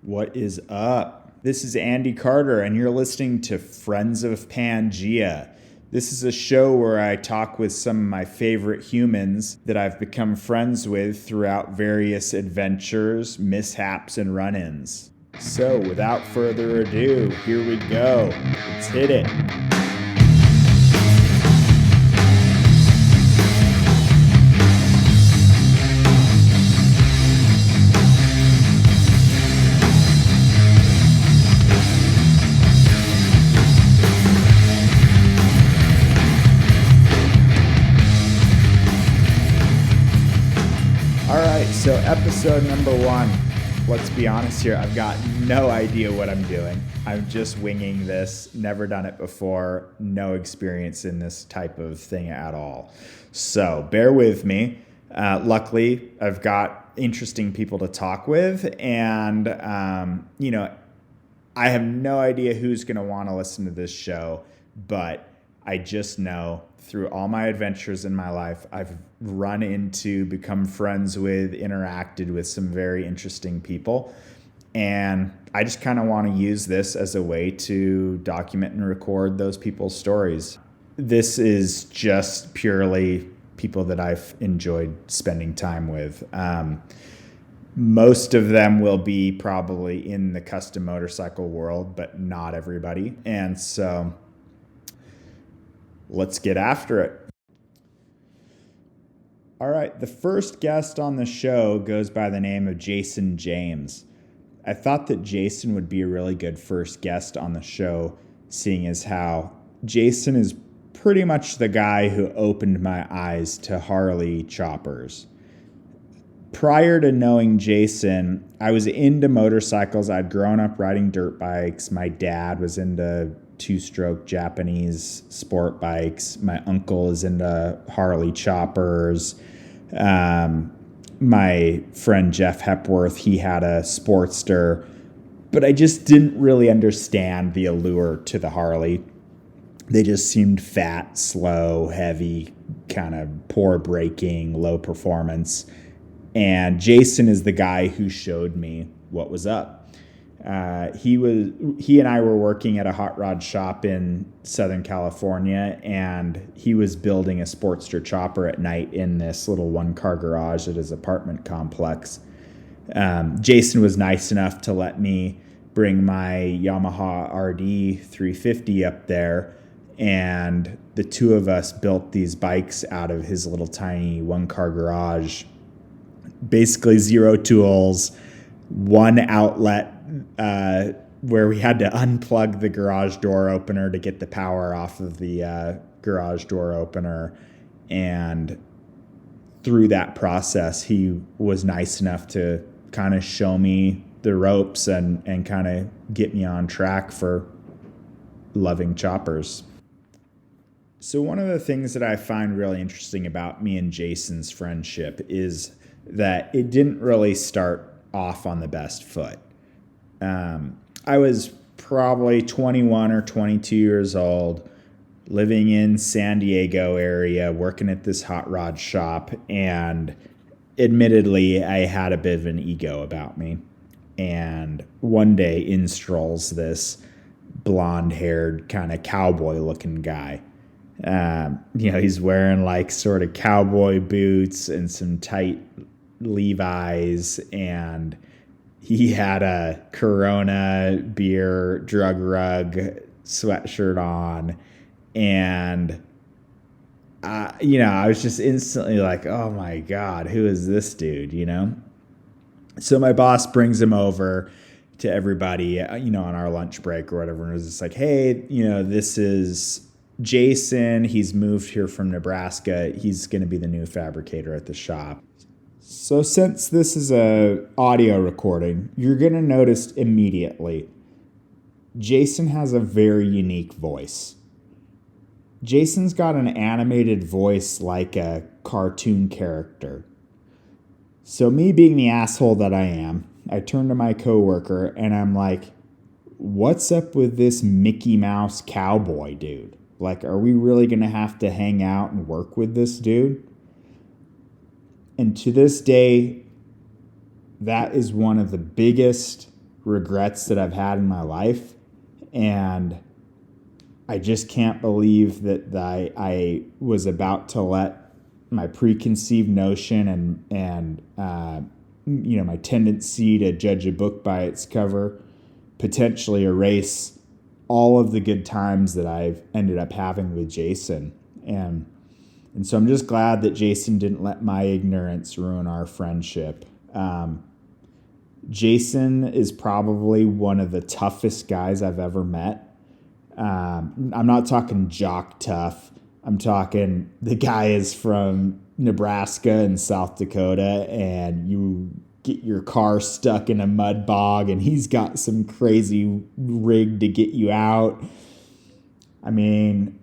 What is up? This is Andy Carter, and you're listening to Friends of Pangea. This is a show where I talk with some of my favorite humans that I've become friends with throughout various adventures, mishaps, and run-ins. So, without further ado, here we go. Let's hit it. So episode number 1, let's be honest here, I've got no idea what I'm doing. I'm just winging this, never done it before, no experience in this type of thing at all. So bear with me. Luckily, I've got interesting people to talk with, and I have no idea who's going to want to listen to this show, but I just know through all my adventures in my life, I've run into, become friends with, interacted with some very interesting people. And I just kind of want to use this as a way to document and record those people's stories. This is just purely people that I've enjoyed spending time with. Most of them will be probably in the custom motorcycle world, but not everybody. And so let's get after it. All right, the first guest on the show goes by the name of Jason James. I thought that Jason would be a really good first guest on the show, seeing as how Jason is pretty much the guy who opened my eyes to Harley choppers. Prior to knowing Jason, I was into motorcycles. I'd grown up riding dirt bikes. My dad was into two-stroke Japanese sport bikes. My uncle is into Harley choppers. My friend Jeff Hepworth, he had a Sportster, but I just didn't really understand the allure to the Harley. They just seemed fat, slow, heavy, kind of poor braking, low performance. And Jason is the guy who showed me what was up. He and I were working at a hot rod shop in Southern California, and he was building a Sportster chopper at night in this little one-car garage at his apartment complex. Jason was nice enough to let me bring my Yamaha RD 350 up there, and the two of us built these bikes out of his little tiny one-car garage. Basically zero tools, one outlet where we had to unplug the garage door opener to get the power off of the garage door opener. And through that process, he was nice enough to kind of show me the ropes and kind of get me on track for loving choppers. So one of the things that I find really interesting about me and Jason's friendship is that it didn't really start off on the best foot. I was probably 21 or 22 years old, living in San Diego area, working at this hot rod shop, and admittedly, I had a bit of an ego about me. And one day in strolls this blonde-haired kind of cowboy-looking guy. He's wearing like sort of cowboy boots and some tight Levi's, and he had a Corona beer drug rug sweatshirt on, and I was just instantly like, oh my God, who is this dude, So my boss brings him over to everybody, on our lunch break or whatever, and it was just like, hey, this is Jason. He's moved here from Nebraska. He's going to be the new fabricator at the shop. So since this is a audio recording, you're going to notice immediately Jason has a very unique voice. Jason's got an animated voice like a cartoon character. So me being the asshole that I am, I turn to my coworker and I'm like, what's up with this Mickey Mouse cowboy dude? Like, are we really going to have to hang out and work with this dude? And to this day, that is one of the biggest regrets that I've had in my life. And I just can't believe that I was about to let my preconceived notion and my tendency to judge a book by its cover potentially erase all of the good times that I've ended up having with Jason. And so I'm just glad that Jason didn't let my ignorance ruin our friendship. Jason is probably one of the toughest guys I've ever met. I'm not talking jock tough. I'm talking the guy is from Nebraska and South Dakota, and you get your car stuck in a mud bog, and he's got some crazy rig to get you out. I mean,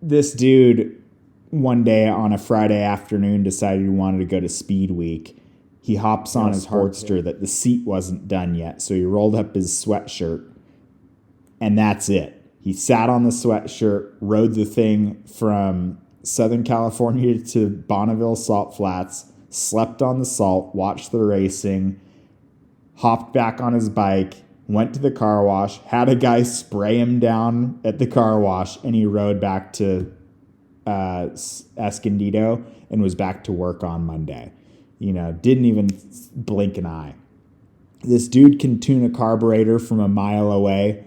this dude one day on a Friday afternoon decided he wanted to go to Speed Week. He hops on his Sportster that the seat wasn't done yet, so he rolled up his sweatshirt, and that's it. He sat on the sweatshirt, rode the thing from Southern California to Bonneville Salt Flats, slept on the salt, watched the racing, hopped back on his bike, went to the car wash, had a guy spray him down at the car wash, and he rode back to Escondido and was back to work on Monday. Didn't even blink an eye. This dude can tune a carburetor from a mile away.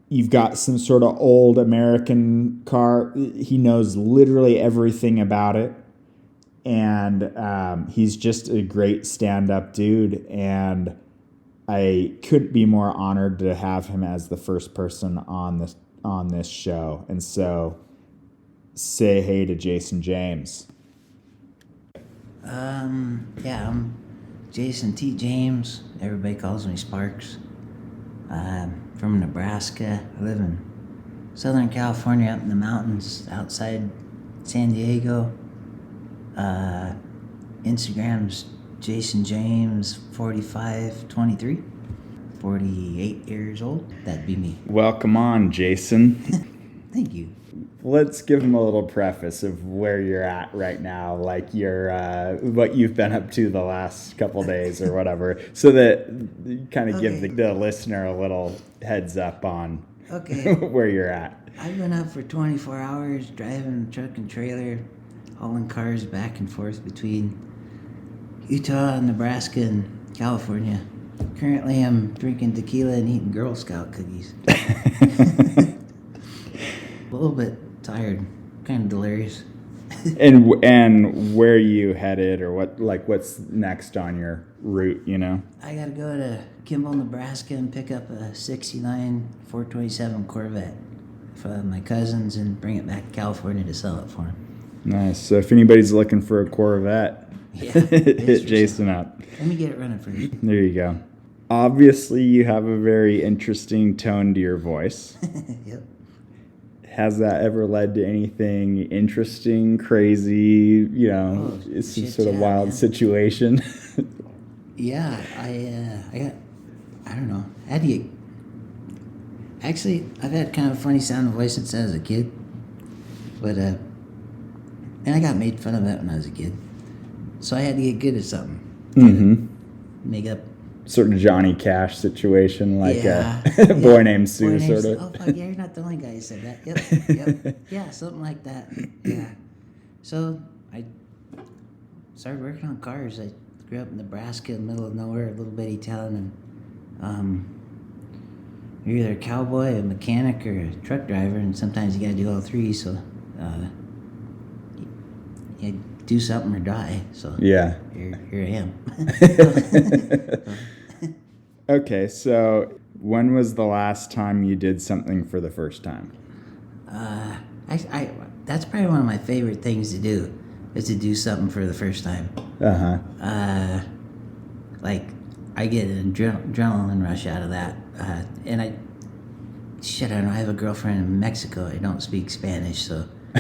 You've got some sort of old American car. He knows literally everything about it. And he's just a great stand-up dude. And I couldn't be more honored to have him as the first person on this show. And so say hey to Jason James. I'm Jason T. James. Everybody calls me Sparks. From Nebraska. I live in Southern California, up in the mountains outside San Diego. Instagram's Jason James 4523. 48 years old. That'd be me. Welcome on, Jason. Thank you. Let's give him a little preface of where you're at right now, like your what you've been up to the last couple days or whatever, so that you kind of give the listener a little heads up on where you're at. I've been up for 24 hours driving truck and trailer, hauling cars back and forth between Utah, Nebraska, and California. Currently, I'm drinking tequila and eating Girl Scout cookies. A little bit tired, kind of delirious. and where you headed, or what's next on your route? I gotta go to Kimball, Nebraska, and pick up a '69 427 Corvette for my cousins and bring it back to California to sell it for them. Nice. So if anybody's looking for a Corvette, hit Jason up. Let me get it running for you. There you go. Obviously, you have a very interesting tone to your voice. Yep. Has that ever led to anything interesting, crazy, it's some sort of wild situation? Yeah, I don't know. Actually, I've had kind of a funny sounding voice since I was a kid. But, and I got made fun of that when I was a kid. So I had to get good at something. Mm-hmm. Make up. Sort of Johnny Cash situation, like a boy named Sue, sort of. Oh, fuck, yeah, you're not the only guy who said that. Yep. Yeah, something like that. Yeah. So I started working on cars. I grew up in Nebraska, in the middle of nowhere, a little bitty town, and you're either a cowboy, a mechanic, or a truck driver, and sometimes you gotta do all three, so you do something or die. So yeah, here I am. Okay, so when was the last time you did something for the first time? That's probably one of my favorite things to do, is to do something for the first time. Like, I get an adrenaline rush out of that. And I don't know, I have a girlfriend in Mexico. I don't speak Spanish, so I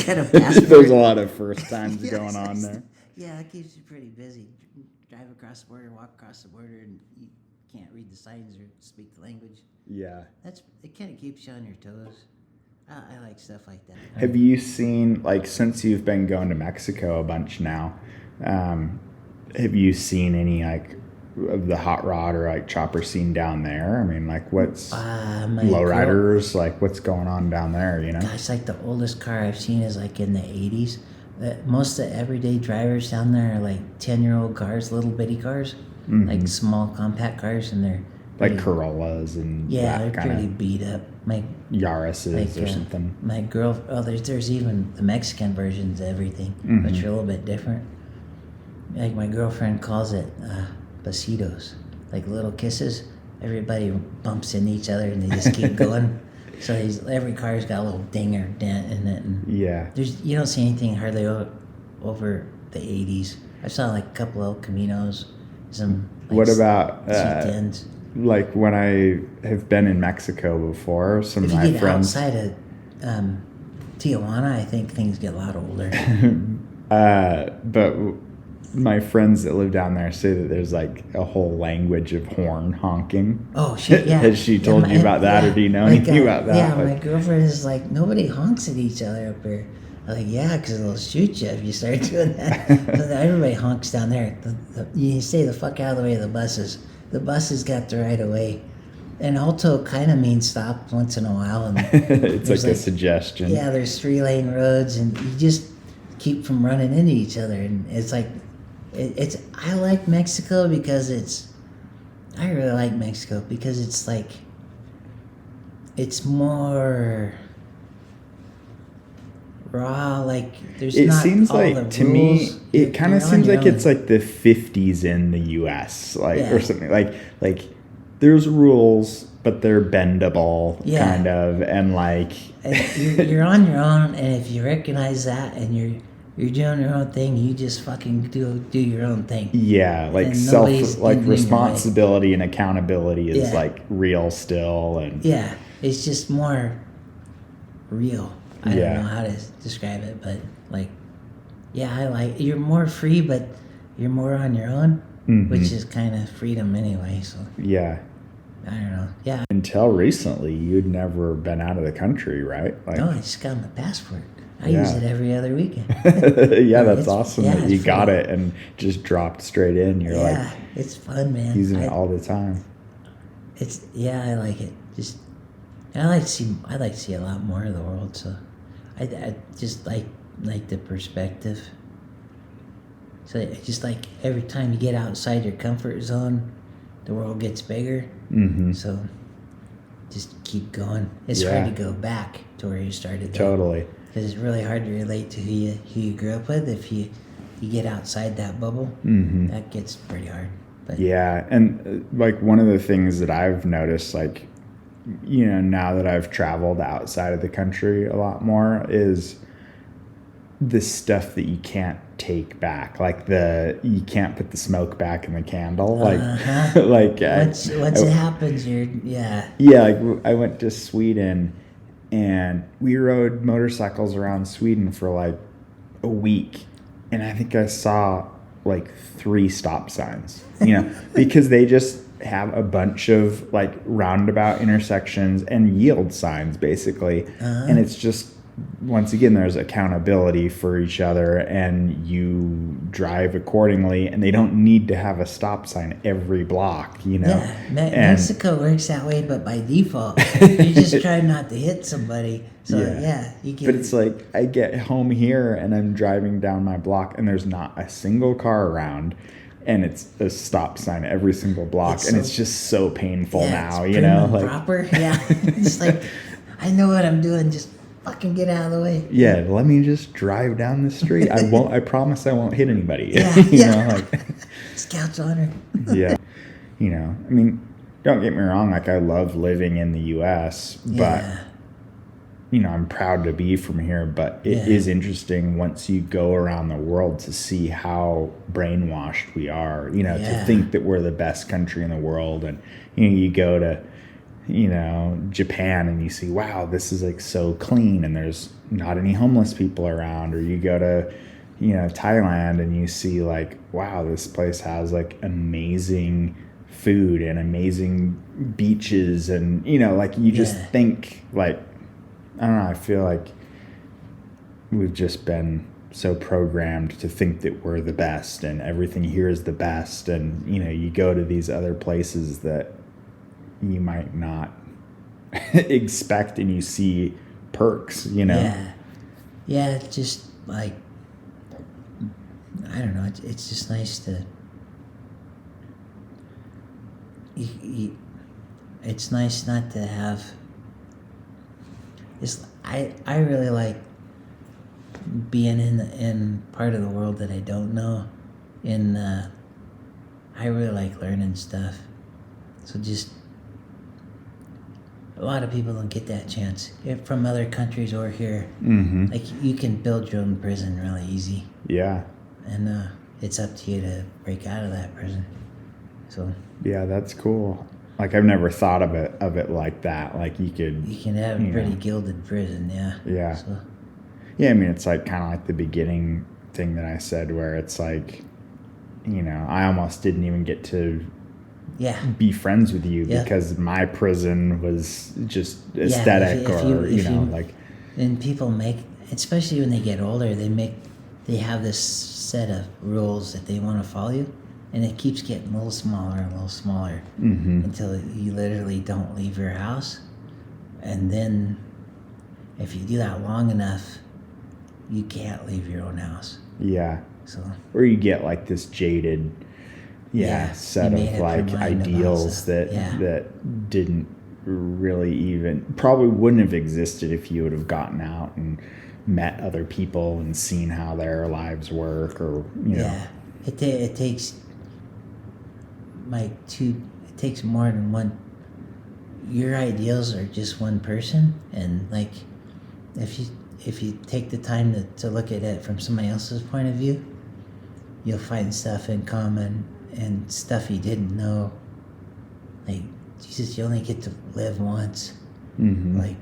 got a passport. There's a lot of first times going on there. Yeah, it keeps you pretty busy. Drive across the border, walk across the border, and you can't read the signs or speak the language. Yeah. It kind of keeps you on your toes. I like stuff like that. Have you seen, since you've been going to Mexico a bunch now, have you seen any, of the hot rod or like chopper scene down there? I mean, like what's My lowriders, like what's going on down there, you know? Gosh, like the oldest car I've seen is like in the 80s. Most of the everyday drivers down there are like 10-year-old cars, little bitty cars, like small compact cars, and they're Like Corollas and yeah, that they're kind pretty of beat up. My Yaris's or something. My girl, there's even the Mexican versions of everything, which are a little bit different. Like my girlfriend calls it besitos, like little kisses. Everybody bumps into each other and they just keep going. So every car's got a little ding or dent in it, and you don't see anything hardly over the 80s. I saw like a couple El Caminos, some. Like, what about C10s? Like when I have been in Mexico before, some of my If you get friends outside of Tijuana, I think things get a lot older. But my friends that live down there say that there's like a whole language of horn honking. Oh shit! Yeah. Has she told you about that, or do you know anything about that? Yeah, my girlfriend is like, nobody honks at each other up here. I'm like, yeah, because they'll shoot you if you start doing that. So everybody honks down there. You stay the fuck out of the way of the buses. The buses got the right of way. And alto kind of means stop once in a while. And it's like a suggestion. Yeah, there's 3-lane roads, and you just keep from running into each other. And it's like, I like Mexico because I really like Mexico because it's like, it's more raw, like there's it not seems all like the to rules. me it kind of seems like own. it's like the 50s in the US, like or something like there's rules but they're bendable kind of, and like you're on your own, and if you recognize that and you're doing your own thing, you just fucking do your own thing. Yeah, like responsibility and accountability is like real still, and it's just more real. I don't know how to describe it, but like, I like you're more free, but you're more on your own, which is kind of freedom anyway. So I don't know. Yeah. Until recently, you'd never been out of the country, right? Like, no, I just got my passport. I use it every other weekend. That's awesome that you got it and just dropped straight in. You're like, it's fun, man. Using it all the time. I like it. I like to see a lot more of the world. So I just like the perspective. So it's just like every time you get outside your comfort zone, the world gets bigger. So just keep going. It's hard to go back to where you started. Totally. Because it's really hard to relate to who you grew up with. If you get outside that bubble, that gets pretty hard. But and like one of the things that I've noticed, like, you know, now that I've traveled outside of the country a lot more, is the stuff that you can't take back, like you can't put the smoke back in the candle, like once it happens, like I went to Sweden and we rode motorcycles around Sweden for like a week, and I think I saw like 3 stop signs, you know, because they just have a bunch of like roundabout intersections and yield signs basically, and it's just, once again, there's accountability for each other and you drive accordingly, and they don't need to have a stop sign every block, you know. Mexico works that way, but by default you just try not to hit somebody. So you get, but it's like I get home here and I'm driving down my block and there's not a single car around, and it's a stop sign every single block, and it's just so painful now, you know, like proper. It's like, I know what I'm doing, just fucking get out of the way. Let me just drive down the street. I promise I won't hit anybody. You know, like Scout's honor. You know, I mean, don't get me wrong, like I love living in the US, but you know, I'm proud to be from here, but it is interesting once you go around the world to see how brainwashed we are, you know, to think that we're the best country in the world. And, you know, you go to, you know, Japan and you see, wow, this is like so clean and there's not any homeless people around. Or you go to, you know, Thailand and you see like, wow, this place has like amazing food and amazing beaches. And, you know, like you just think like, I don't know, I feel like we've just been so programmed to think that we're the best and everything here is the best. And, you go to these other places that you might not expect and you see perks, Yeah. Yeah, it's just like, I don't know, it's just nice to, it's nice not to have, I really like being in part of the world that I don't know, and I really like learning stuff. So just a lot of people don't get that chance from other countries or here. Mm-hmm. Like you can build your own prison really easy. Yeah. And it's up to you to break out of that prison. So yeah, that's cool. Like I've never thought of it like that. Like you can have a pretty gilded prison, yeah. Yeah. So, yeah, I mean it's like kind of like the beginning thing that I said where it's like, I almost didn't even get to be friends with you because my prison was just aesthetic like. And people make, especially when they get older, they have this set of rules that they want to follow you, and it keeps getting a little smaller until you literally don't leave your house. And then if you do that long enough, you can't leave your own house. Yeah. So. Or you get like this jaded set of like ideals that didn't really even probably wouldn't have existed if you would have gotten out and met other people and seen how their lives work, or it takes it takes more than one. Your ideals are just one person, and like if you take the time to look at it from somebody else's point of view, you'll find stuff in common and stuff you didn't know. Like, Jesus, you only get to live once. Mm-hmm. Like,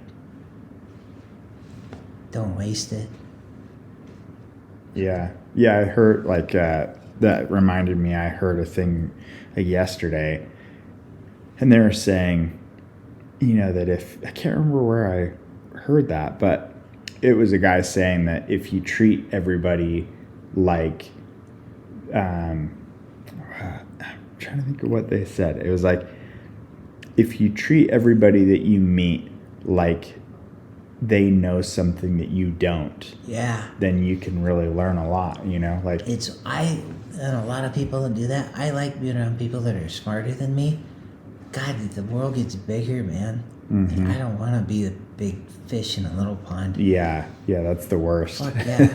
don't waste it. Yeah. I heard like that reminded me. I heard a thing yesterday, and they were saying, that if I can't remember where I heard that, but it was a guy saying that if you treat everybody like I'm trying to think of what they said. It was like, if you treat everybody that you meet like they know something that you don't, then you can really learn a lot, like and a lot of people that do that. I like being around people that are smarter than me. God, the world gets bigger, man. Mm-hmm. I don't want to be the big fish in a little pond. Yeah, that's the worst. Fuck yeah.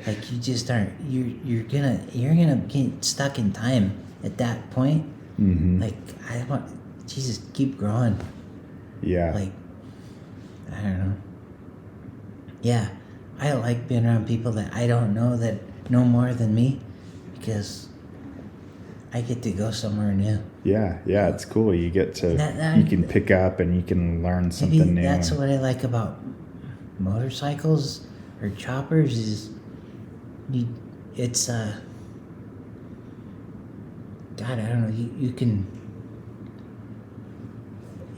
Like you just aren't. You're gonna get stuck in time at that point. Mm-hmm. Like I want, Jesus, keep growing. Yeah. Like I don't know. Yeah, I like being around people that I don't know that know more than me, because I get to go somewhere new. Yeah, it's cool. You get to you can pick up and you can learn something new. That's what I like about motorcycles or choppers is it's God, I don't know, you can,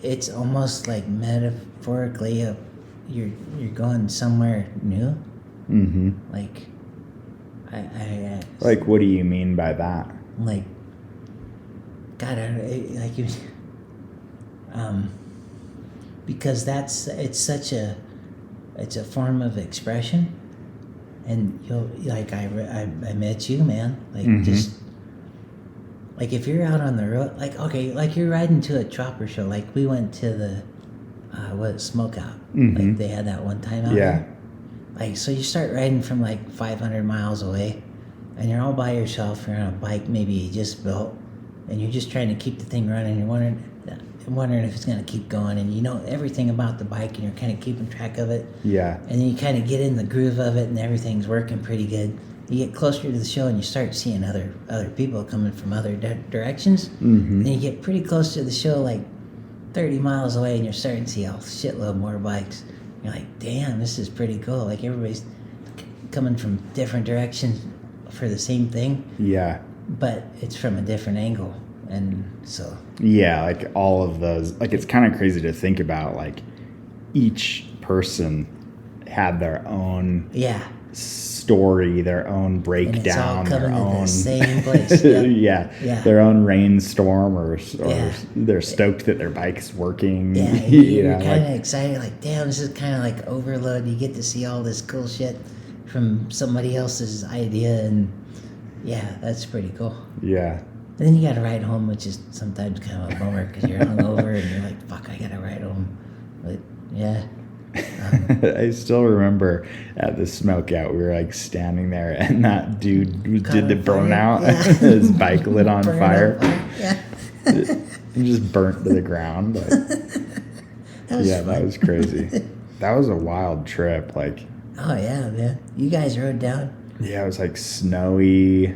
it's almost like metaphorically you're going somewhere new. Mm-hmm. Like I like, what do you mean by that? Like, God, like you, because it's a form of expression, and you'll like I met you, man. Like just like if you're out on the road, like okay, like you're riding to a chopper show. Like we went to the Smokeout. Like they had that one time out there. Like so, you start riding from like 500 miles away, and you're all by yourself. You're on a bike, maybe you just built, and you're just trying to keep the thing running. You're wondering if it's going to keep going, and you know everything about the bike, and you're kind of keeping track of it. Yeah. And then you kind of get in the groove of it, and everything's working pretty good. You get closer to the show, and you start seeing other people coming from other directions. And you get pretty close to the show, like 30 miles away, and you're starting to see a shitload more bikes. You're like, damn, this is pretty cool. Like everybody's coming from different directions for the same thing. Yeah. But it's from a different angle. And so. Yeah, like all of those. Like it's kind of crazy to think about. Like each person had their own story, their own breakdown, and it's all their coming to own the same place. Yep. yeah, their own rainstorm, or Yeah. they're stoked that their bike's working. Yeah, You you're know, kind of like, excited, like, damn, this is kind of like overload. You get to see all this cool shit from somebody else's idea, and yeah, that's pretty cool. yeah. And then you gotta ride home, which is sometimes kind of a bummer because you're hungover and you're like, fuck, I gotta ride home. But yeah. I still remember at the smokeout, we were like standing there, and that dude did the burnout. Yeah. His bike lit on Burn fire. Yeah. It just burnt to the ground. But that was crazy. That was a wild trip. Like, Oh yeah, man. You guys rode down. yeah, it was like snowy.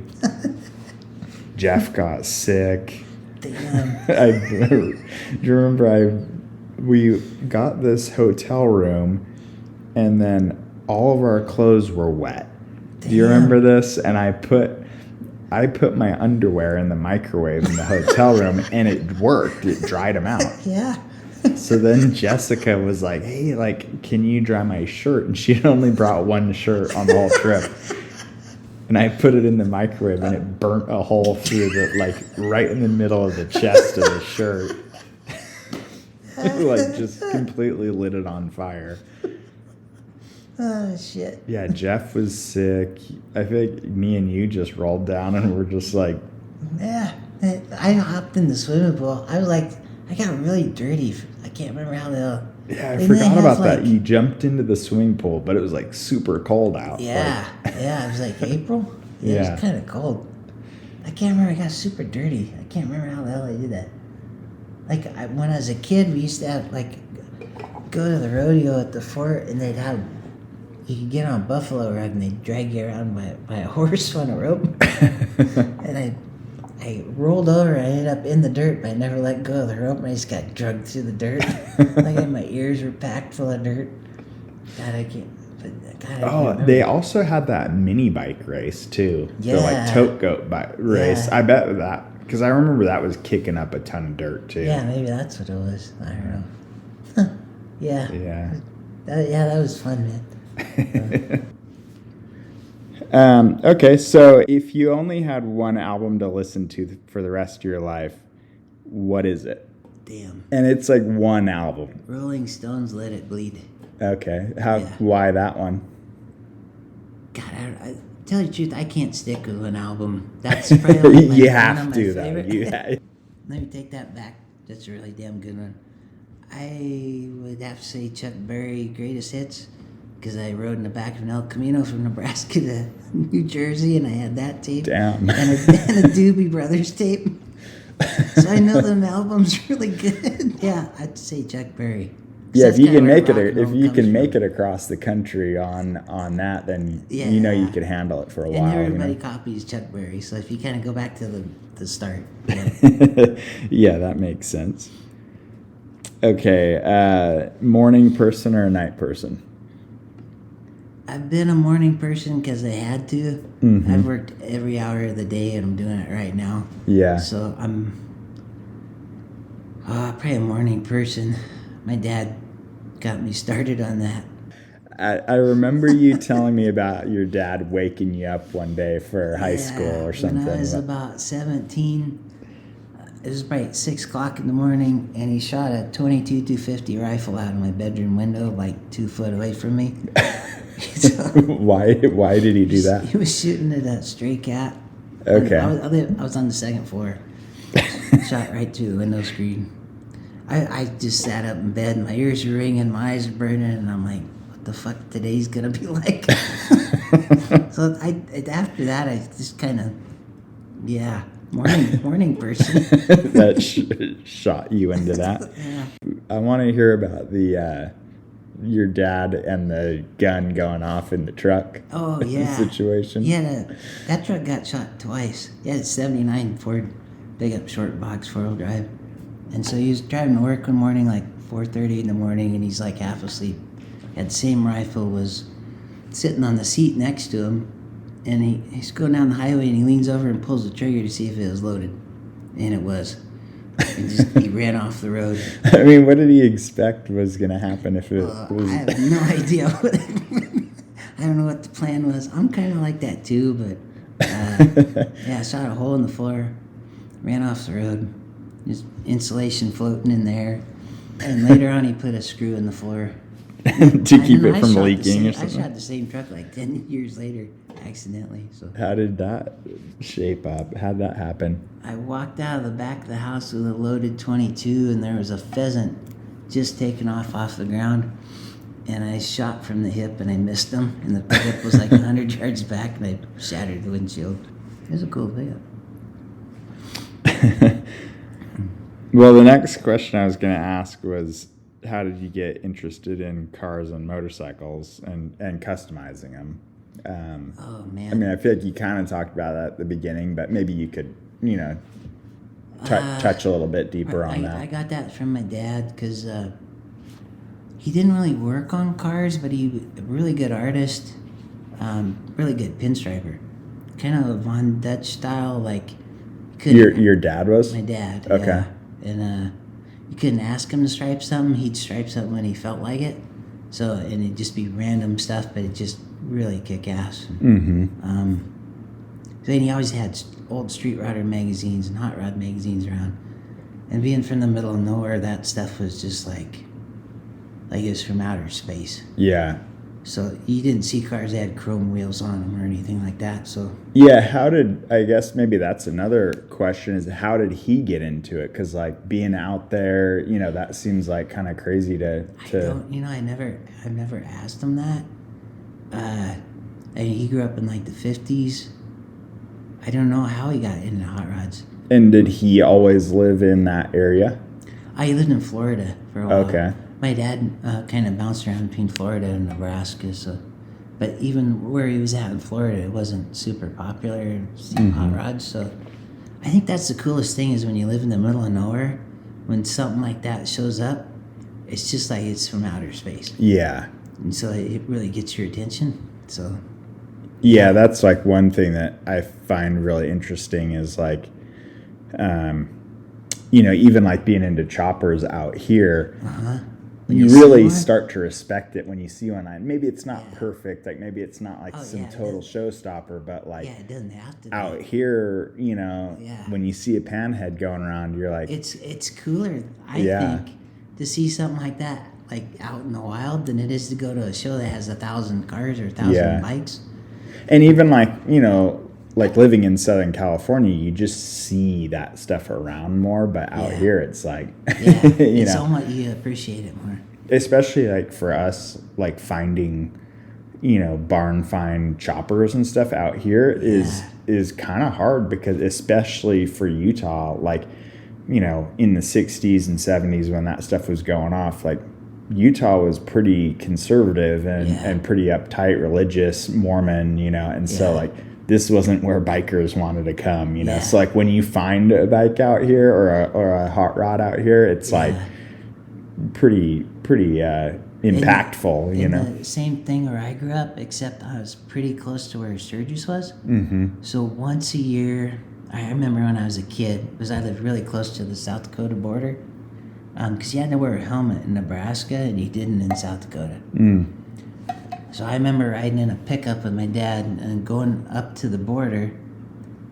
Jeff got sick. Damn. Do you remember we got this hotel room, and then all of our clothes were wet. Damn. Do you remember this? And I put my underwear in the microwave in the hotel room, and it worked. It dried them out. Yeah. So then Jessica was like, hey, like, can you dry my shirt? And she had only brought one shirt on the whole trip. And I put it in the microwave, and it burnt a hole through like right in the middle of the chest of the shirt. Like, just completely lit it on fire. Oh shit. Yeah, Jeff was sick. I think me and you just rolled down, and we're just like, yeah. I hopped in the swimming pool. I was like, I got really dirty. I can't remember how the hell. yeah, I forgot about that. You jumped into the swimming pool, but it was like super cold out. Yeah, yeah. It was like April. Yeah, it was kind of cold. I can't remember. I got super dirty. I can't remember how the hell I did that. Like when I was a kid, we used to have go to the rodeo at the fort, and they'd have you could get on a buffalo rug, and they'd drag you around by a horse on a rope. And I rolled over. I ended up in the dirt, but I never let go of the rope. And I just got dragged through the dirt. Like my ears were packed full of dirt. God, I can't. They also had that mini bike race too. Yeah. The like tote goat bike race. Yeah. I bet that, because I remember that was kicking up a ton of dirt too. Yeah, maybe that's what it was. I don't know. Yeah. Yeah. That was fun, man. Okay, so if you only had one album to listen to for the rest of your life, what is it? Damn. And it's like one album. Rolling Stones, Let It Bleed. Okay. Why that one? God, I tell you the truth, I can't stick with an album. That's probably You have to, though. Let me take that back. That's a really damn good one. I would have to say Chuck Berry Greatest Hits, because I rode in the back of an El Camino from Nebraska to New Jersey, and I had that tape. Damn. And a Doobie Brothers tape. So I know them albums really good. Yeah, I'd say Chuck Berry. Yeah, if you can make it across the country on that, then you know you can handle it for a while. And everybody copies Chuck Berry, so if you kind of go back to the start. Yeah, that makes sense. Okay, morning person or a night person? I've been a morning person because I had to. Mm-hmm. I've worked every hour of the day, and I'm doing it right now. Yeah. So I'm probably a morning person. My dad got me started on that. I remember you telling me about your dad waking you up one day for high school or something. When I was about 17, it was probably 6 o'clock in the morning, and he shot a .22-250 rifle out of my bedroom window, like 2 foot away from me. So, why did he do that? He was shooting at a stray cat. Okay. I was on the second floor. Shot right through the window screen. I just sat up in bed, and my ears were ringing, my eyes were burning, and I'm like, what the fuck today's gonna be like? So after that, I just kind of, morning person. That shot you into that. Yeah. I want to hear about your dad and the gun going off in the truck. Oh yeah. Situation. Yeah, that truck got shot twice. Yeah, it's 79 Ford, big up short box 4-wheel drive. And so he was driving to work one morning, like 4:30 in the morning, and he's like half asleep. Had the same rifle, was sitting on the seat next to him, and he's going down the highway, and he leans over and pulls the trigger to see if it was loaded, and it was. And he ran off the road. I mean, what did he expect was going to happen if it was? I have no idea. I don't know what the plan was. I'm kind of like that too, but yeah, I shot a hole in the floor, ran off the road, just insulation floating in there, and later on he put a screw in the floor to keep it from leaking or something. I shot the same truck like 10 years later, accidentally. So how did that shape up? How did that happen? I walked out of the back of the house with a loaded 22, and there was a pheasant just taking off the ground. And I shot from the hip, and I missed him. And the pickup was like 100 yards back, and I shattered the windshield. It was a cool pickup. Well, the next question I was going to ask was, how did you get interested in cars and motorcycles and customizing them? Oh, man. I mean, I feel like you kind of talked about that at the beginning, but maybe you could, touch a little bit deeper on that. I got that from my dad because he didn't really work on cars, but he was a really good artist, really good pinstriper. Kind of a Von Dutch style, like... Your dad was? My dad, okay. Yeah. And you couldn't ask him to stripe something. He'd stripe something when he felt like it. So, and it'd just be random stuff, but it just really kick ass. Mm-hmm. So he always had old Street Rodder magazines and Hot Rod magazines around. And being from the middle of nowhere, that stuff was just like it was from outer space. Yeah. So you didn't see cars that had chrome wheels on them or anything like that. So yeah, I guess maybe that's another question, is how did he get into it? Because like being out there, that seems like kind of crazy to. I've never asked him that. He grew up in like the 50s. I don't know how he got into hot rods. And did he always live in that area? He lived in Florida for a while. Okay. My dad kind of bounced around between Florida and Nebraska, so. But even where he was at in Florida, it wasn't super popular seeing hot rods. So I think that's the coolest thing, is when you live in the middle of nowhere, when something like that shows up, it's just like it's from outer space. Yeah. And so it really gets your attention. So. Yeah, that's like one thing that I find really interesting is like, even like being into choppers out here. You really start to respect it when you see one. Maybe it's not perfect, like maybe it's not like total showstopper, but like it doesn't have to be. Out here, when you see a panhead going around, you're like, it's cooler, I think, to see something like that like out in the wild than it is to go to a show that has 1,000 cars or 1,000 bikes. And even like like living in Southern California, you just see that stuff around more, but out here it's like, it's almost, you appreciate it more. Especially like for us, like finding, barn find choppers and stuff out here is kind of hard, because especially for Utah, like, in the 60s and 70s when that stuff was going off, like Utah was pretty conservative and pretty uptight, religious, Mormon, and so like, this wasn't where bikers wanted to come, So like when you find a bike out here or a hot rod out here, it's like pretty impactful, The same thing where I grew up, except I was pretty close to where Sturgis was. Mm-hmm. So once a year, I remember when I was a kid, because I lived really close to the South Dakota border, because you had to wear a helmet in Nebraska and you didn't in South Dakota. So I remember riding in a pickup with my dad and going up to the border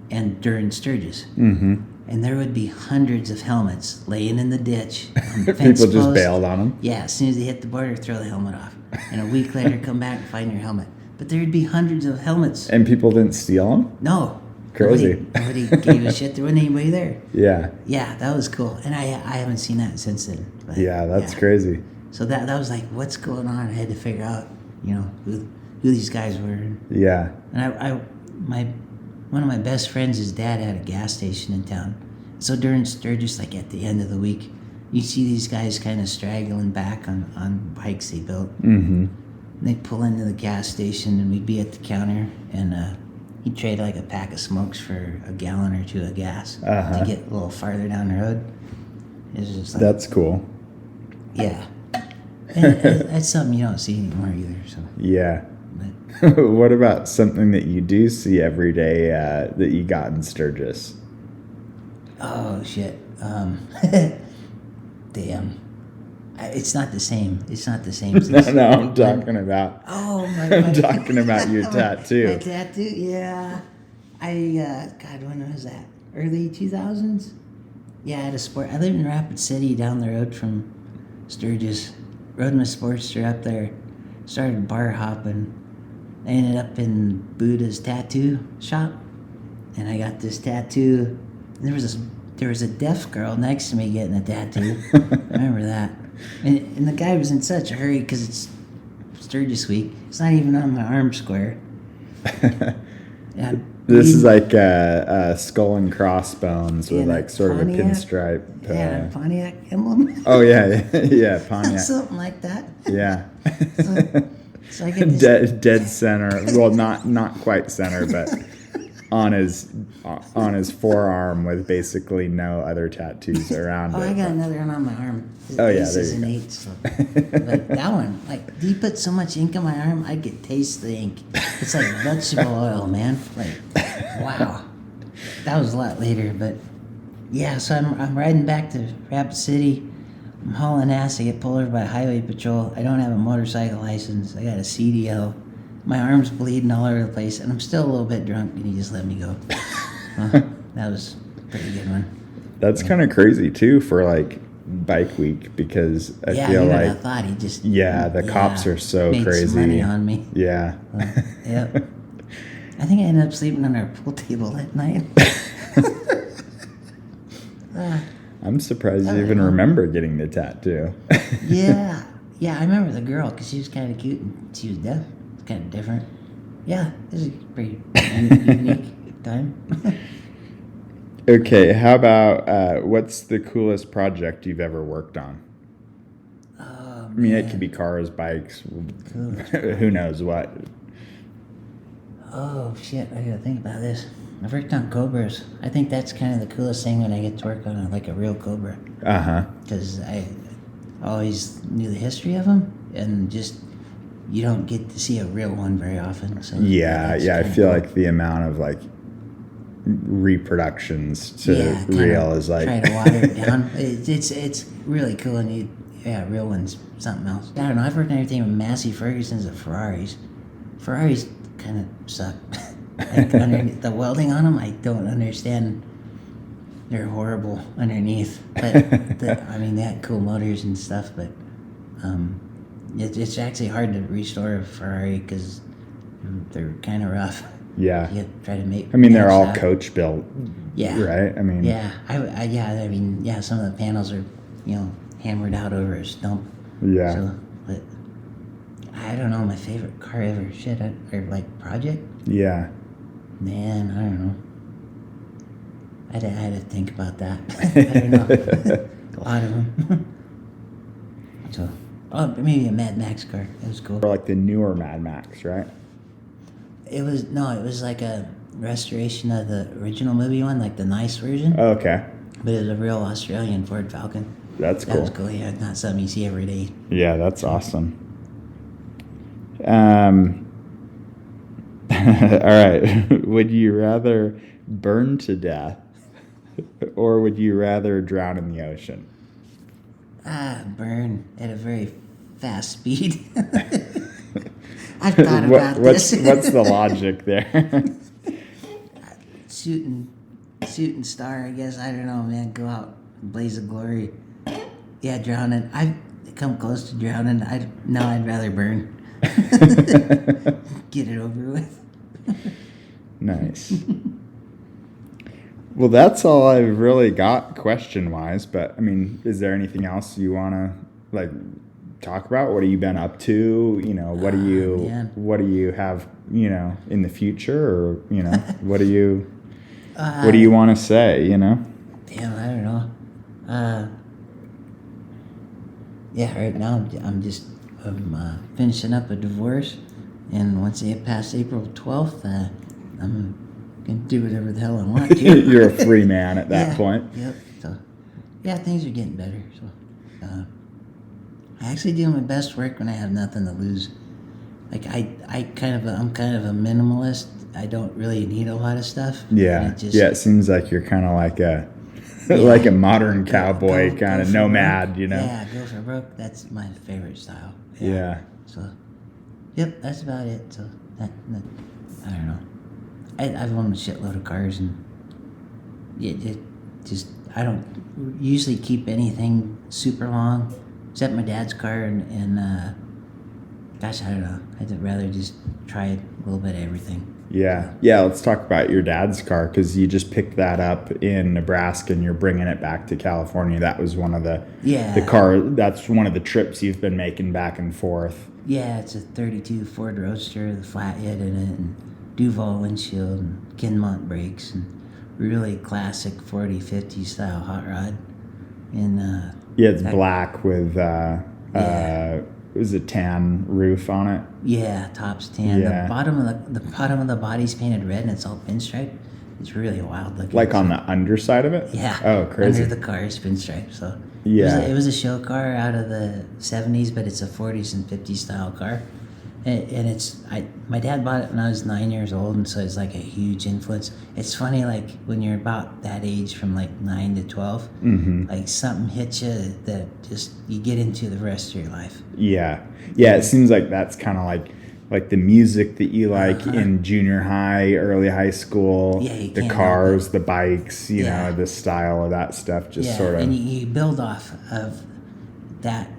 and during Sturgis. Mm-hmm. And there would be hundreds of helmets laying in the ditch. On the fence People just post. bailed on them? Yeah, as soon as they hit the border, throw the helmet off. And a week later, come back and find your helmet. But there'd be hundreds of helmets. And people didn't steal them? No. Crazy. Nobody gave a shit. There wasn't anybody there. Yeah. Yeah, that was cool. And I haven't seen that since then. But that's crazy. So that was like, what's going on? I had to figure out, who these guys were. Yeah. And one of my best friends, his dad had a gas station in town. So during Sturgis, like at the end of the week, you see these guys kind of straggling back on bikes they built. Mm-hmm. They'd pull into the gas station and we'd be at the counter, and he'd trade like a pack of smokes for a gallon or two of gas to get a little farther down the road. It was just like, that's cool. Yeah. And that's something you don't see anymore either. So. Yeah. What about something that you do see every day that you got in Sturgis? Oh, shit. Damn. It's not the same. It's not the same. No, I'm talking about. Oh my I'm God. talking about your tattoo. My tattoo, yeah. God, when was that? Early 2000s? Yeah, I had a sport. I lived in Rapid City down the road from Sturgis. Rode my Sportster up there. Started bar hopping. I ended up in Buddha's tattoo shop. And I got this tattoo. There was a deaf girl next to me getting a tattoo. I remember that. And the guy was in such a hurry because it's Sturgis week. It's not even on my arm square. This is like a skull and crossbones with like sort Pontiac, of a pinstripe. Yeah, Pontiac emblem. Oh yeah, yeah, Pontiac. Something like that. Yeah. So I get this. Dead center. Well, not quite center, but on his forearm with basically no other tattoos around it. I got another one on my arm. Oh yeah, This there is you an go. 8. So. But that one, like, do you put so much ink on my arm, I could taste the ink. It's like vegetable oil, man. Like, wow. That was a lot later, but yeah. So I'm riding back to Rapid City. I'm hauling ass. I get pulled over by highway patrol. I don't have a motorcycle license. I got a CDL. My arm's bleeding all over the place, and I'm still a little bit drunk, and he just let me go. That was a pretty good one. That's kind of crazy too for like bike week because I feel like I thought he just the cops are so made crazy. Some money on me. Yeah. Yep. I think I ended up sleeping on our pool table that night. I'm surprised you even remember getting the tattoo. Yeah, I remember the girl because she was kind of cute and she was deaf. It's kind of different. Yeah, this is a pretty unique time. Okay, how about what's the coolest project you've ever worked on? Oh, I mean, it could be cars, bikes, who knows what. Oh shit, I gotta think about this. I've worked on cobras. I think that's kind of the coolest thing when I get to work on like a real cobra. Uh-huh. Because I always knew the history of them, and just you don't get to see a real one very often. So Yeah, I feel like the amount of like reproductions to real is like try to water it down. It's really cool, and real ones something else. I don't know. I've worked on everything from Massey Ferguson's to Ferraris. Ferraris kind of suck. Like the welding on them, I don't understand. They're horrible underneath, but I mean they had cool motors and stuff. But it's actually hard to restore a Ferrari because they're kind of rough. Yeah. You try to make. I mean, they're all coach built. Yeah. Right. I mean. Yeah. I mean, some of the panels are, hammered out over a stump. Yeah. So, but I don't know my favorite car ever. Or like project. Yeah. Man, I don't know. I had to think about that. I don't know. A lot of them. So, maybe a Mad Max car. It was cool. Or like the newer Mad Max, right? It was like a restoration of the original movie one, like the nice version. Oh, okay. But it was a real Australian Ford Falcon. That's cool. That was cool. Yeah, not something you see every day. Yeah, that's awesome. All right. Would you rather burn to death or would you rather drown in the ocean? Burn at a very fast speed. I've thought about this. What's the logic there? Shooting star, I guess. I don't know, man. Go out, blaze of glory. Yeah, drowning. I've come close to drowning. I'd rather burn. Get it over with. Nice. Well, that's all I've really got question-wise, but, I mean, is there anything else you want to, talk about? What have you been up to? What do you have, in the future? Or, what do you want to say, Damn, I don't know. Right now I'm finishing up a divorce, and once I get past April 12th, I'm gonna do whatever the hell I want to. You're a free man at that point. Yep. So, things are getting better. So, I actually do my best work when I have nothing to lose. Like I'm kind of a minimalist. I don't really need a lot of stuff. Yeah. It seems like you're kind of like a like a modern Go- cowboy go- kind go of for nomad, broke. you know? Yeah, go for broke. That's my favorite style. Yeah. So, yep, that's about it. So, that I don't know. I've owned a shitload of cars, and it just, I don't usually keep anything super long, except my dad's car, and gosh, I don't know. I'd rather just try a little bit of everything. Yeah. Yeah, let's talk about your dad's car, because you just picked that up in Nebraska and you're bringing it back to California. That was one of the that's one of the trips you've been making back and forth. Yeah, it's a 32 Ford Roadster with a flathead in it, and Duval windshield, and Kinmont brakes, and really classic 40-50 style hot rod. And Yeah, it's black with it was a tan roof on it. yeah, top's tan. Yeah. The bottom of the body's painted red, and it's all pinstripe. It's really wild looking. Like on the underside of it? Yeah. Oh, crazy. Under the car is pinstripe. So Yeah. it was a show car out of the 70s, but it's a 40s and 50s style car. And my dad bought it when I was 9 years old, and so it's like a huge influence. It's funny, like when you're about that age, from like 9 to 12, like something hits you that just you get into the rest of your life. Yeah. Yeah, it seems like that's kind of like the music that you like in junior high, early high school, Yeah, you the can't cars, the bikes, you Yeah. know, the style of that stuff, just sort of. And you build off of that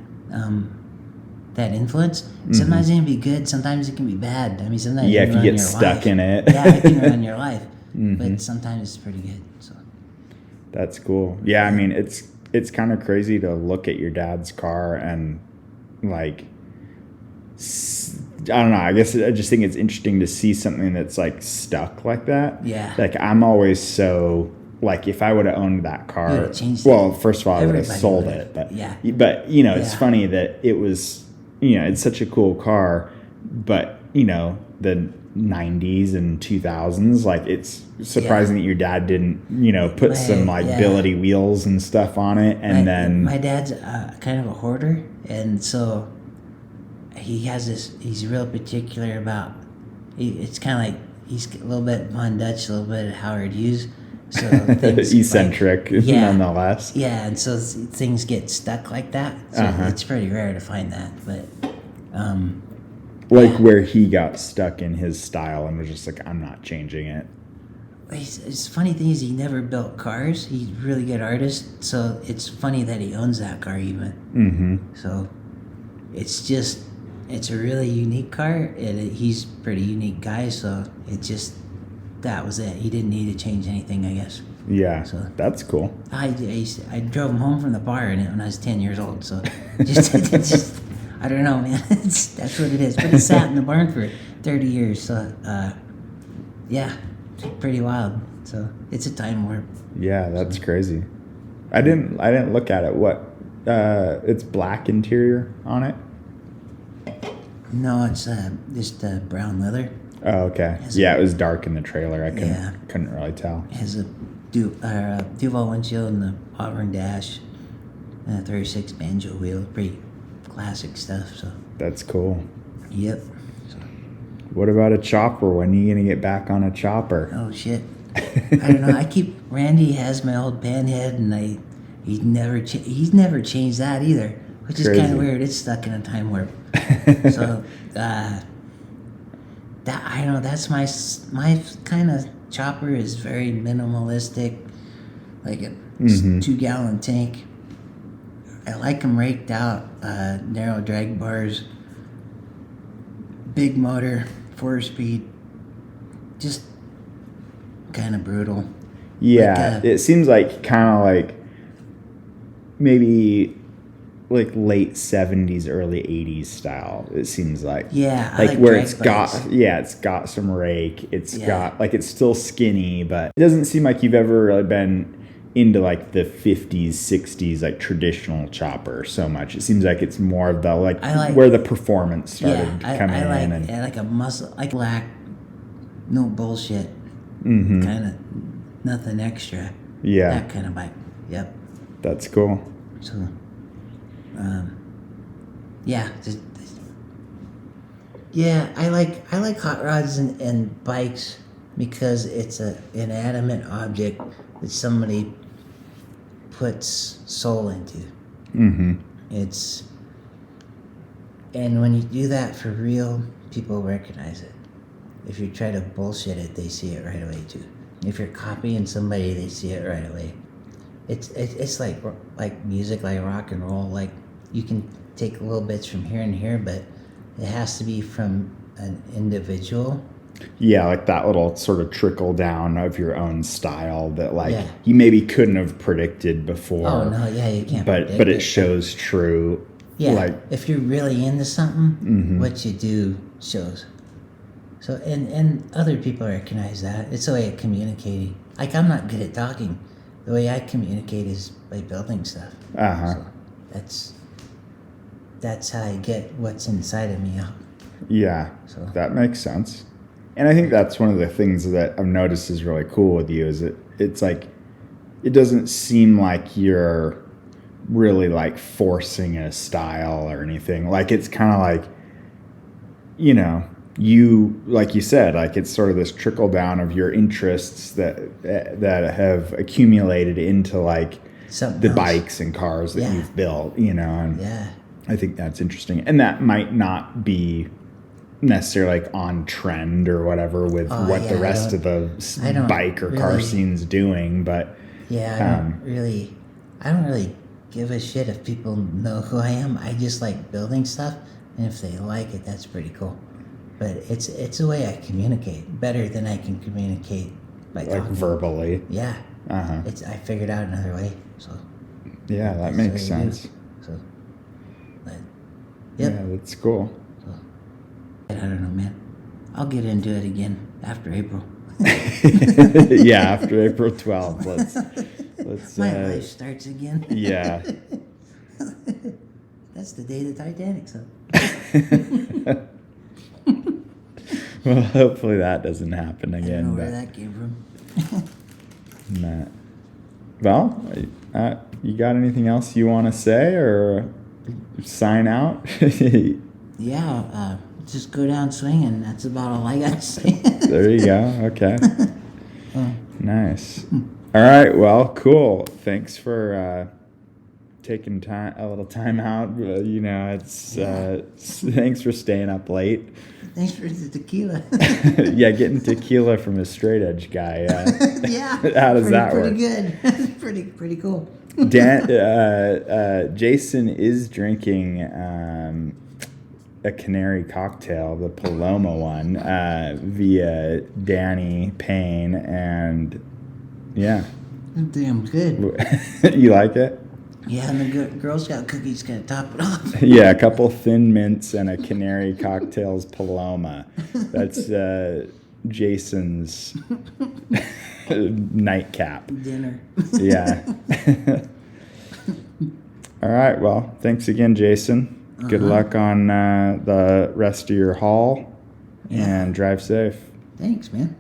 that influence. Sometimes it can be good, sometimes it can be bad. I mean, sometimes Yeah, it if can you ruin get your stuck life. in it. Yeah, it can ruin your life. But sometimes it's pretty good. So That's cool. Yeah, I mean, it's kind of crazy to look at your dad's car and like I don't know. I guess I just think it's interesting to see something that's like stuck like that. Yeah. Like I'm always so like if I would have owned that car, You would've changed well, it. first of all, I would have Everybody sold would've. it. But Yeah. but you know, it's Yeah. funny that it was, you know, it's such a cool car, but you know, the 90s and 2000s, like it's surprising that your dad didn't, you know, put some like billet wheels and stuff on it, and then my dad's kind of a hoarder, and so he has this. He's real particular about. It's kind of like he's a little bit Von Dutch, a little bit Howard Hughes. So things eccentric, nonetheless. Yeah, and so things get stuck like that. So it's pretty rare to find that, but. Where he got stuck in his style and was just like, I'm not changing it. It's funny thing is he never built cars. He's a really good artist, so it's funny that he owns that car even. So it's a really unique car, and he's a pretty unique guy, so that was it. He didn't need to change anything, I guess. Yeah, So that's cool. I drove him home from the bar in it when I was 10 years old, so just I don't know, man. That's what it is. But it sat in the barn for 30 years, so yeah, pretty wild. So it's a time warp. Yeah, that's crazy. I didn't look at it. What? It's black interior on it. No, it's just brown leather. Oh, okay. Yeah, it was dark in the trailer. I couldn't really tell. It has a Duval windshield and the Auburn dash, and a 36 banjo wheel. Pretty classic stuff. So That's cool. yep. So, What about a chopper? When are you gonna get back on a chopper? oh shit. I don't know. Randy has my old panhead, and he's never changed that either, which is Crazy. kind of weird. It's stuck in a time warp. So that I don't know. That's my kind of chopper is very minimalistic, like a 2-gallon tank. I like them raked out, narrow drag bars, big motor, 4-speed, just kind of brutal. Yeah, it seems like kind of like maybe like late 70s, early 80s style. It seems like. Yeah, I like where drag it's bikes. it's got some rake. It's got like it's still skinny, but it doesn't seem like you've ever really been into like the 50s, 60s like traditional chopper so much. It seems like it's more of the where the performance started coming in. And like a muscle, like black, no bullshit, kind of nothing extra. Yeah, that kind of bike. Yep. That's cool. So, yeah, I like hot rods and bikes because it's an inanimate object that somebody puts soul into. Mm-hmm. And when you do that for real, people recognize it. If you try to bullshit it, they see it right away too. If you're copying somebody, they see it right away. It's like music, like rock and roll. Like you can take little bits from here and here, but it has to be from an individual. Yeah, like that little sort of trickle down of your own style that like Yeah. you maybe couldn't have predicted before. Oh no, yeah, you can't. But predict it shows true. Yeah, Like if you're really into something, Mhm. what you do shows. So and other people recognize that. It's a way of communicating. Like I'm not good at talking. The way I communicate is by building stuff. Uh-huh. So that's how I get what's inside of me out. Yeah, So that makes sense. And I think that's one of the things that I've noticed is really cool with you is it's like it doesn't seem like you're really like forcing a style or anything. Like it's kind of like, you know, you like you said, like it's sort of this trickle down of your interests that have accumulated into like something the else. bikes and cars that Yeah. you've built, you know, and Yeah. I think that's interesting. And that might not be necessarily like on trend or whatever with what the rest of the bike or car scene's doing, but yeah, I don't really give a shit if people know who I am. I just like building stuff, and if they like it, that's pretty cool. But it's a way I communicate better than I can communicate by like talking. verbally. Yeah. Uh-huh. I figured out another way. So yeah, that that's makes what I sense. do. So, but yep. Yeah, that's cool. So, I don't know, man. I'll get into it again after April. Yeah, after April 12th. Let's My life starts again. Yeah. That's the day the Titanic's up. Well, hopefully that doesn't happen again. I don't know but where that came from. Nah. Well, you got anything else you want to say or sign out? Yeah, just go down swinging. That's about all I got to say. There you go. Okay. Nice. All right. Well, cool. Thanks for taking a little time out. You know, it's thanks for staying up late. Thanks for the tequila. Yeah, getting tequila from a straight edge guy. Yeah. How does that work? Pretty good. pretty cool. Jason is drinking a canary cocktail, the Paloma one, via Danny Payne, and yeah. Damn good. You like it? Yeah, and the Girl Scout cookies gonna top it off. Yeah, a couple Thin Mints and a Canary Cocktails Paloma. That's Jason's nightcap. Dinner. Yeah. All right. Well, thanks again, Jason. Good luck on the rest of your haul, and drive safe. Thanks, man.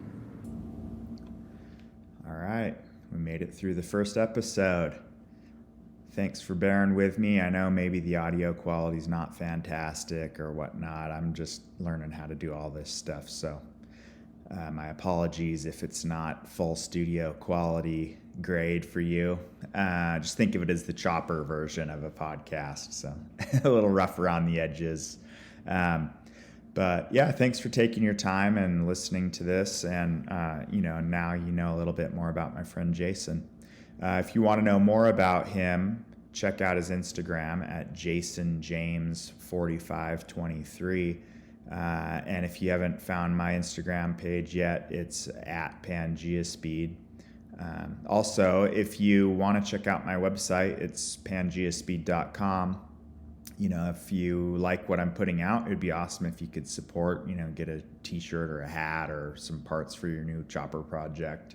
All right. We made it through the first episode. Thanks for bearing with me. I know maybe the audio quality's not fantastic or whatnot. I'm just learning how to do all this stuff. So my apologies if it's not full studio quality grade for you. Just think of it as the chopper version of a podcast. So a little rough around the edges. But yeah, thanks for taking your time and listening to this. And, now you know a little bit more about my friend Jason. If you want to know more about him, check out his Instagram at jasonjames4523. And if you haven't found my Instagram page yet, it's at Pangea Speed. Also, if you want to check out my website, it's pangeaspeed.com. You know, if you like what I'm putting out, it'd be awesome if you could support, get a t-shirt or a hat or some parts for your new chopper project.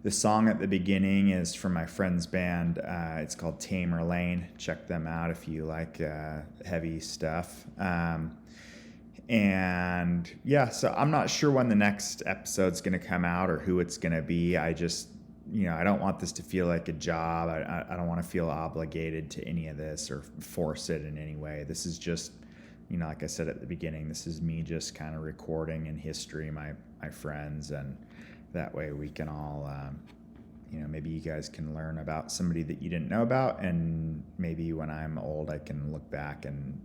The song at the beginning is from my friend's band. It's called Tamer Lane. Check them out if you like heavy stuff. And yeah, so I'm not sure when the next episode's going to come out or who it's going to be. I just, I don't want this to feel like a job. I don't want to feel obligated to any of this or force it in any way. This is just, like I said at the beginning, this is me just kind of recording in history my friends, and that way we can all, maybe you guys can learn about somebody that you didn't know about, and maybe when I'm old, I can look back and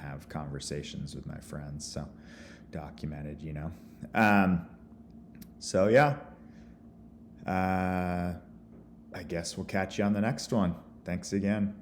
have conversations with my friends. So documented, So yeah, I guess we'll catch you on the next one. Thanks again.